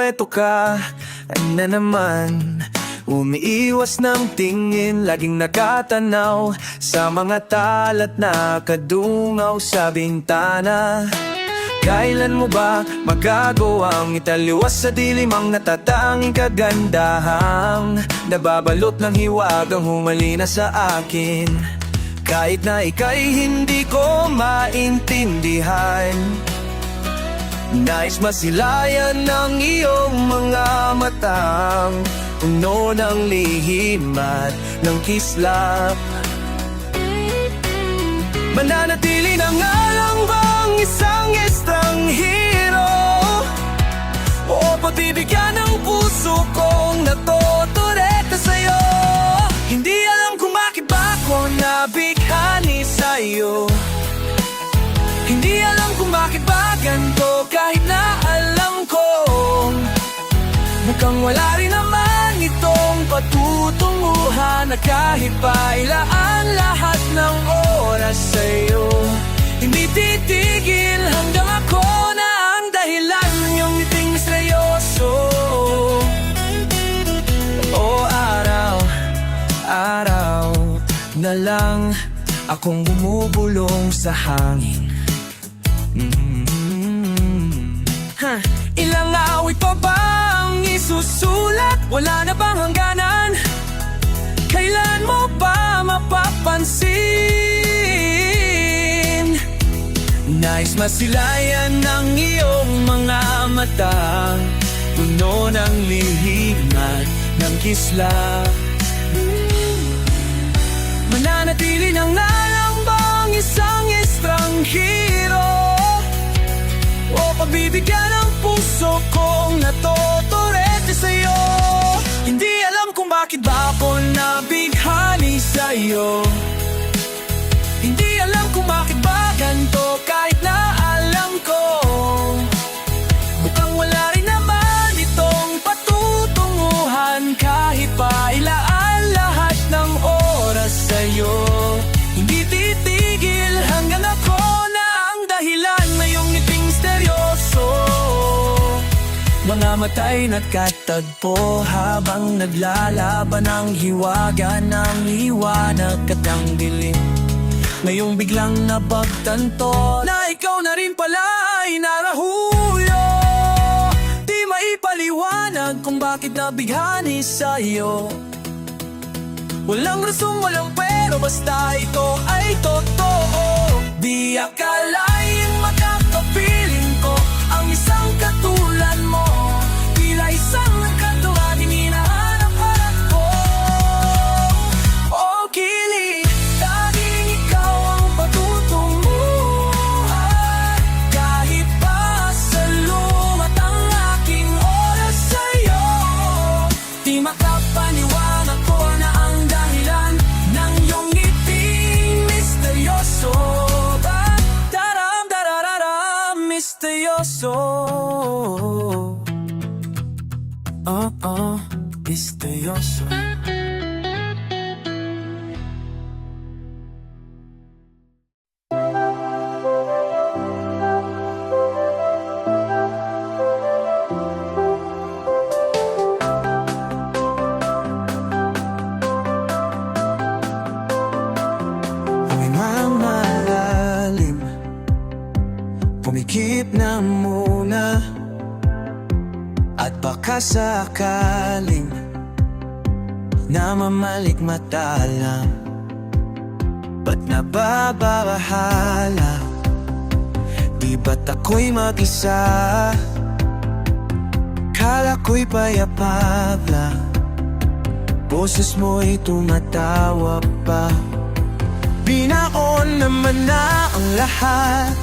eto ka na naman. Umiiwas ng tingin, laging nakatanaw sa mga talat na kadungaw sa bintana. Kailan mo ba magagawang italiwas sa dilim ang natatanging kagandahang nababalot ng hiwagang humalina sa akin? Kahit na ika'y hindi ko maintindihan, nais masilayan ng iyong mga matang puno ng lihim at ng kislap. Mananatili na nga lang bang isang estranghero, o pagbibigyan ng puso kong natotoreta sa'yo? Hindi alam kung bakit ba ako nabighani sa'yo. Hindi alam kung bakit ba ganito, kahit na alam ko mukhang wala rin naman itong patutunguhan, na kahit pa ilaan lahat ng oras sa'yo, hindi titigil hanggang ako na ang dahilan, yung ngiting misteryoso. O araw-araw na lang akong bumubulong sa hangin. Ilang awit pa bang isusulat? Wala na bang hangganan? Kailan mo ba mapapansin? Nais masilayan ng iyong mga mata, puno ng lihim at ng kislap. Mananatili na nga lang bang isang estranghero, o pagbibigyan ng puso kong natotorete sa'yo? Hindi alam kung bakit ba ako nabighani sa'yo. Hindi alam kung bakit ba ganito, kahit na alam ko mukhang wala rin naman itong patutunguhan, kahit pa ilaan lahat ng oras sa'yo, hindi titigil hanggang ako na ang dahilan na yung ngiting misteryoso. Mga mata'y nagkatagpo habang naglalaban ang hiwaga ng liwanag at ang dilim. Ngayong biglang napagtanto na ikaw na rin pala ay narahuyo. Di maipaliwanag kung bakit nabighani sa'yo. Walang rason, walang pero, basta ito ay totoo. Di akalaing makakapiling ko ang isang katulad mo, tila isang nagkatuwa, di hinahanap-hanap ko. O kilig, laging ikaw ang patutunguhan, kahit pa sa lumat ang aking oras sa'yo. Di makapaniwanag ko na ang dahilan ng iyong ngiting misteryoso. Misteryoso. Misteryoso. Pumimamalalim, pumikip na muna, at baka sakaling namamalikmata lang. Ba't nababahala? Di ba't ako'y mag-isa? Kala ko'y payapa lang, boses mo'y tumatawa pa. Binaon naman na ang lahat,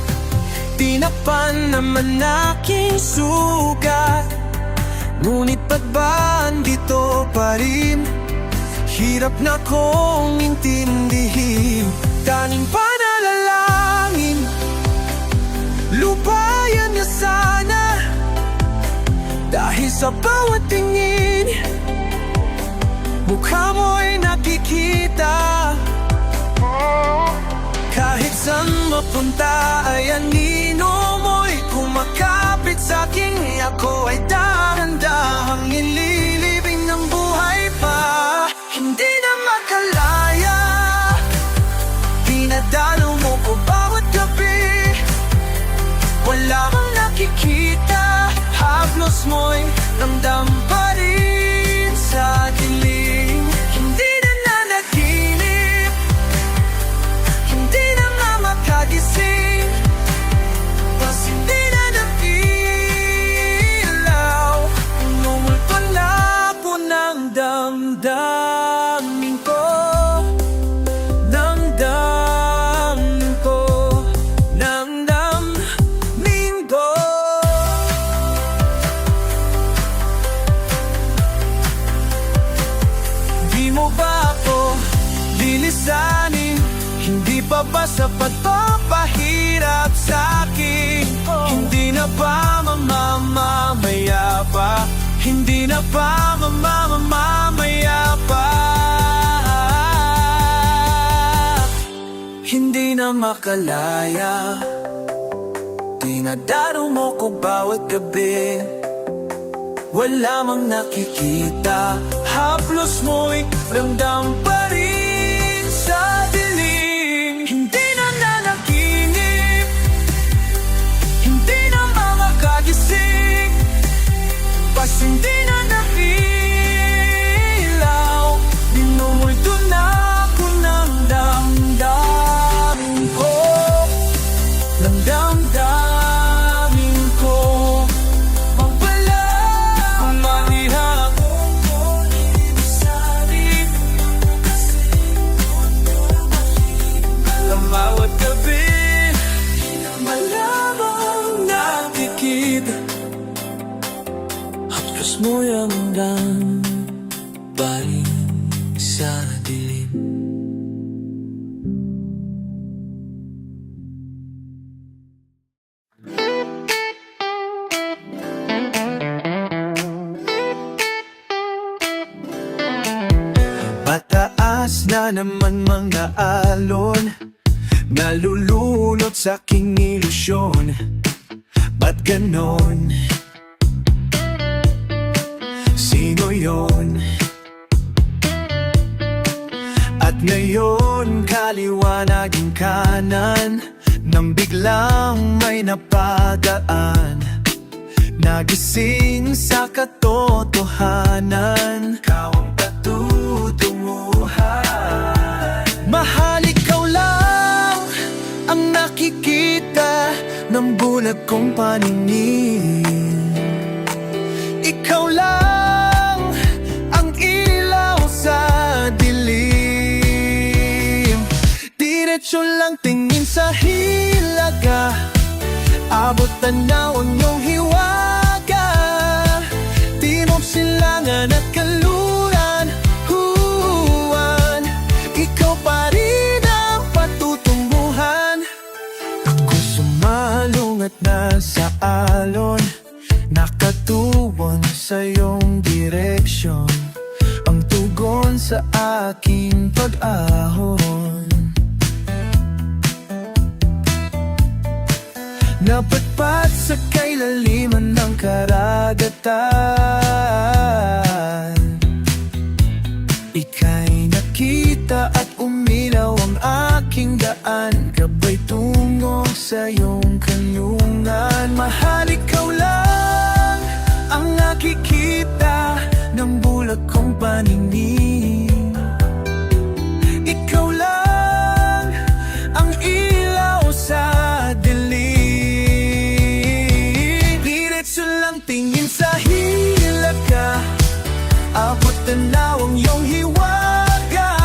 tinapan naman aking sugat. Ngunit ba't ba andito pa rin? Hirap na kong intindihin. Tanging panalangin, lupayan niya sana, dahil sa bawat tingin mukha mo'y nakikita. Kahit saan mapunta ay anino mo'y kumakapit sa'king ako ay dahan hangin lilibing ng buhay pa. Hindi na makalaya, dinadalo mo ko bawat gabi. Wala kang nakikita, haplos mo'y ramdam pa rin sa dilim. Hindi na nanaginip, hindi na nga makagising, pas hindi na napilaw. Numulto na po ng damdamin ko, damdamin ko, damdamin ko. Di mo ba ako lilisanin? Hindi pa ba sapat papahirap sa'kin? Hindi na ba mamamamaya pa? Hindi na ba mamamamaya pa? Hindi na makalaya, dinadaro mo ko bawat gabi. Wala mang nakikita, haplos mo'y ramdam pa rin sa dilim. Hindi na nanaginip, hindi na makakagising, pas hindi na napilaw. Minumulto na ako ng damdamin ko, ng damdamin ko. Pampala, manihap ko ibisari, ang bawat gabi, malamang nakikita, haplos mo yung damdamin sa dilim. Pataas na naman mga alon, nalululot sa aking ilusyon. Ba't ganon? Sino yon? At ngayon kaliwanaging kanan, nang biglang may napadaan, nagising sa katotohanan. Ikaw ang patutunguhan. Mahal, ikaw lang ang nakikita ng bulag kong paningin. Ikaw lang ang ilaw sa dilim. Diretso lang tingin sa hilaga, abot tanaw ang iyong hiwaga. Timog silangan at kaluran, huwan, ikaw pa rin ang patutunguhan. Ako sumalungat na sa alon, nakatuon sa iyong direksyon, ang tugon sa aking pag-ahon. Napatpat sa kailaliman ng karagatan, ika'y nakita at uminaw ang aking daan, gabay tungo sa iyong kanlungan. Mahal, ikaw lang ang nakikita ng bulag kong paningin. Ikaw lang ang ilaw sa dilim. Diretso lang tingin sa hilaga, abot tanaw ang iyong hiwaga.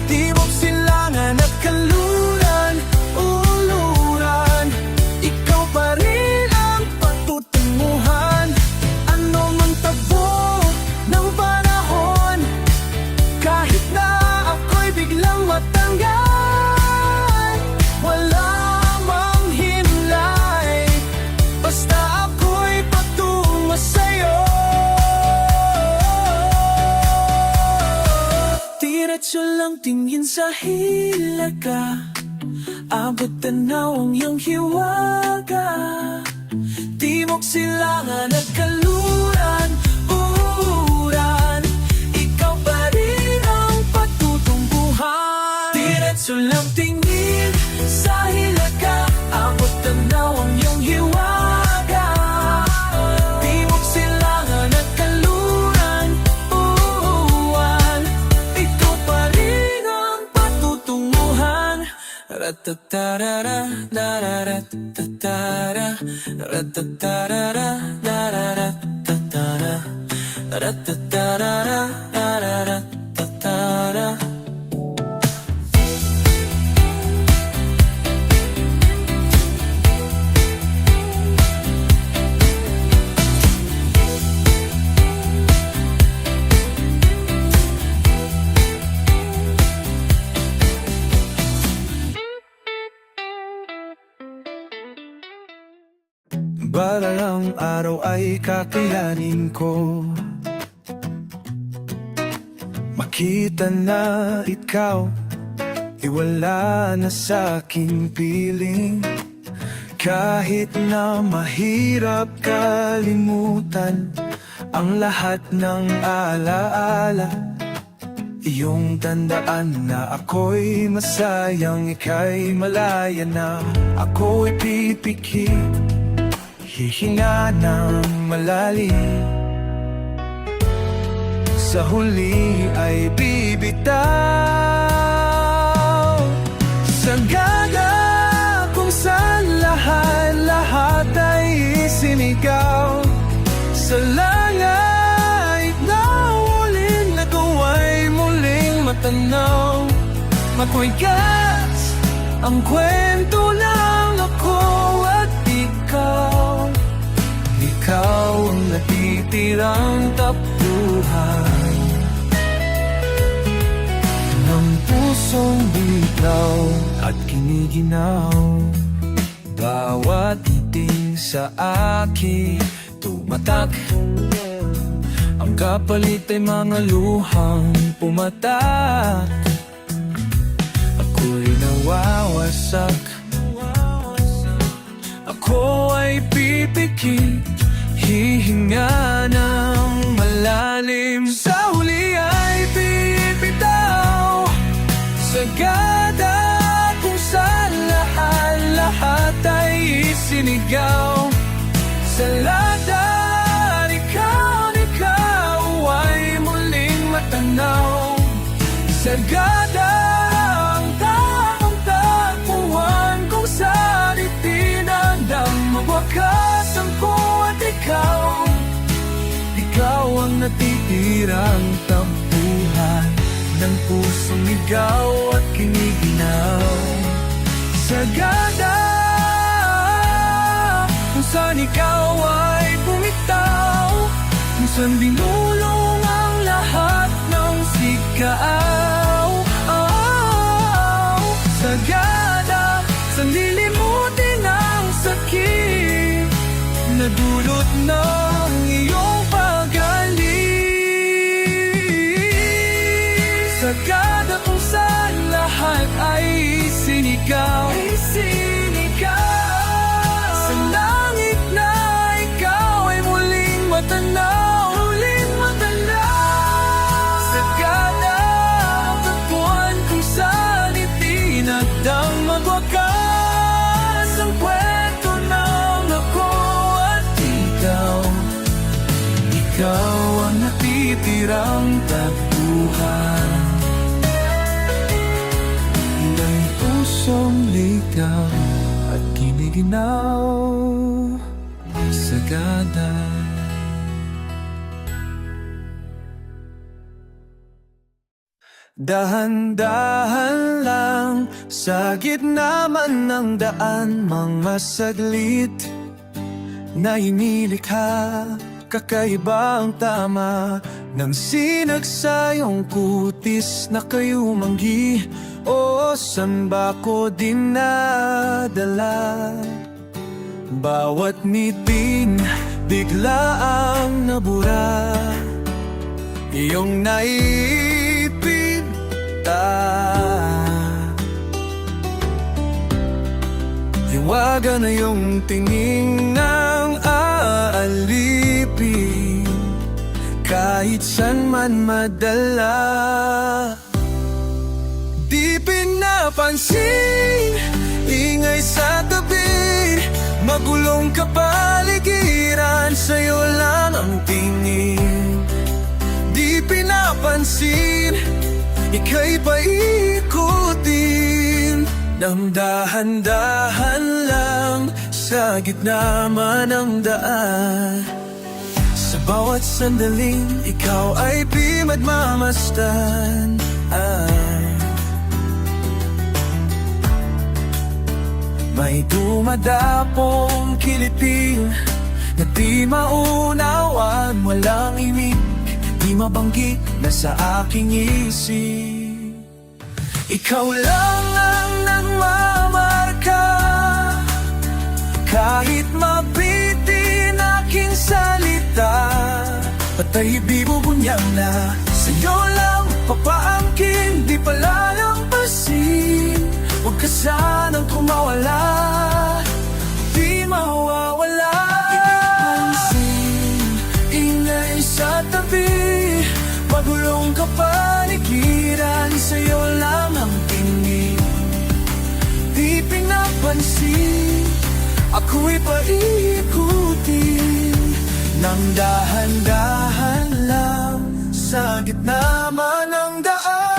Timog silangan at kaluran, uluran, ikaw pa rin ang patutunguhan. Ano mang tabo ng panahon, kahit na ako'y biglang matanggal, wala mang himlay, basta ako'y patungo sa'yo. Diretso lang tingin sa hilaga, abot tanaw ang iyong hiwaga. Timog silangan at kaluran, Ra-ta-ta-ra-ra, ra-ra-ra-ta-ta-ra, ra-ta-ta-ra-ra, ra-ra-ra-ta-ta-ra, ra-ta-ta-ra-ra, ra-ra-ra-ta-ta-ra. Baralang araw ay kakayanin ko makita na ikaw iwala na sa'king piling. Kahit na mahirap kalimutan ang lahat ng alaala, iyong tandaan na ako'y masayang, ika'y malaya na. Ako'y pipikit, hihinga ng malalim, sa huli ay bibitaw. Sagada kung saan lahat ay isinigaw, sa langit na uling nagawa'y muling matanaw. Ako'y gas, ang kwento lang ako at ikaw. Ikaw ang natitirang takbuhan ng pusong bitaw at kiniginaw. Bawat iting sa akin tumatak, ang kapalit ay mga luhang pumatak. Ako'y nawawasak, ako ay pipikit, hihinga ng malalim, sa huli ay bibitaw. Sagada kung saan lahat ay isinigaw, sa ladan ikaw ay muling matanaw. Sagada ang tamang takbuhan kung saan itinandang magwakas ang at ikaw. Ikaw ang natitirang tampuhan ng pusong ligaw at kiniginaw. Sagada kung saan ikaw ay bumitaw, kung saan binulong ang lahat ng sigaw. Sagada sa lilimutin ang sakit na dulot ng iyong pagaling. Sagada kung saan lahat ay sinigaw, sa langit na ikaw ay muling matanaw, Sagada ang tagpuan kung saan itinadang magwakas ang kwento ng ako at ikaw. Ikaw ang natitirang takbuhan ng pusong ligaw at kiniginaw. Sagada. Dahan-dahan lang sa gitna man ng daan, mga saglit na inilikha. Kakaiba ang tama ng sinagsayong kutis na kayo manggi. O san ba ko dinadala? Bawat nitin biglaang nabura, iyong naipinta. Iwagan na yung tingin ng aalipin, kahit saan man madala. Di pinapansin, ingay sa tabi, magulong kapaligiran, sa'yo lang ang tingin. Di pinapansin, ika'y paikutin Nang dahan-dahan lang sa gitna man ng daan. Sa bawat sandaling ikaw ay di magmamasdan. May dumadapong kilipin na di maunawan, walang imig, di mabanggit na sa aking isip. Ikaw lang ang nagmamarka, kahit mabitin aking salita, patay bibubunyag na sa'yo lang papaangkin, di palalampasin. Huwag ka sanang kumawala, di mawawala. Ipansin, ingay sa tabi, magulong kapaligiran, sa'yo lang ang tingin. Di pinapansin, ako'y paikutin, nang dahan-dahan lang sa gitna man ng daan.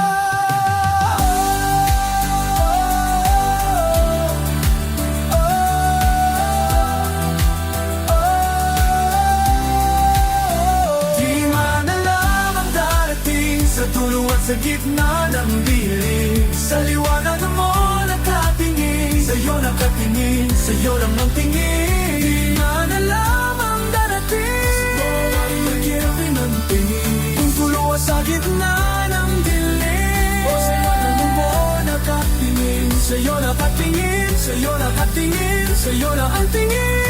Sa tulong at sa gitna ng dilim, sa liwanag mo nakatingin, sa'yo nakatingin, sa'yo lang ang tingin. Di na lamang darating, sa buhay mahirap inantingin, kung tulo sa gitna ng dilim, o sa liwanag mo nakatingin, sa'yo nakatingin, sa'yo nakatingin, sa'yo lang ang tingin.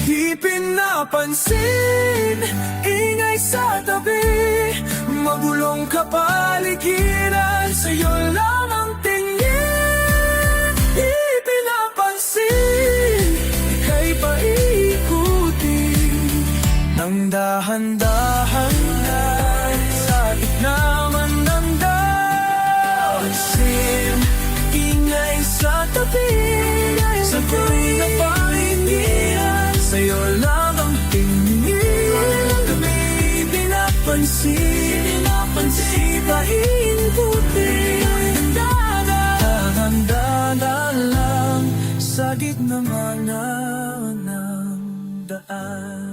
Di pinapansin, ingay sa tabi, magulong kapaligiran, sa'yo lang ang tingin. Di pinapansin, ika'y paikutin, nang dahan-dahan lang sa gitna man ng daan. Ingay sa tabi, sa tuwing kapaligiran, sa'yo lang ang tingin. Kami pinapansin, paikutin, dahan-dahan lang sa gitna man ng daan.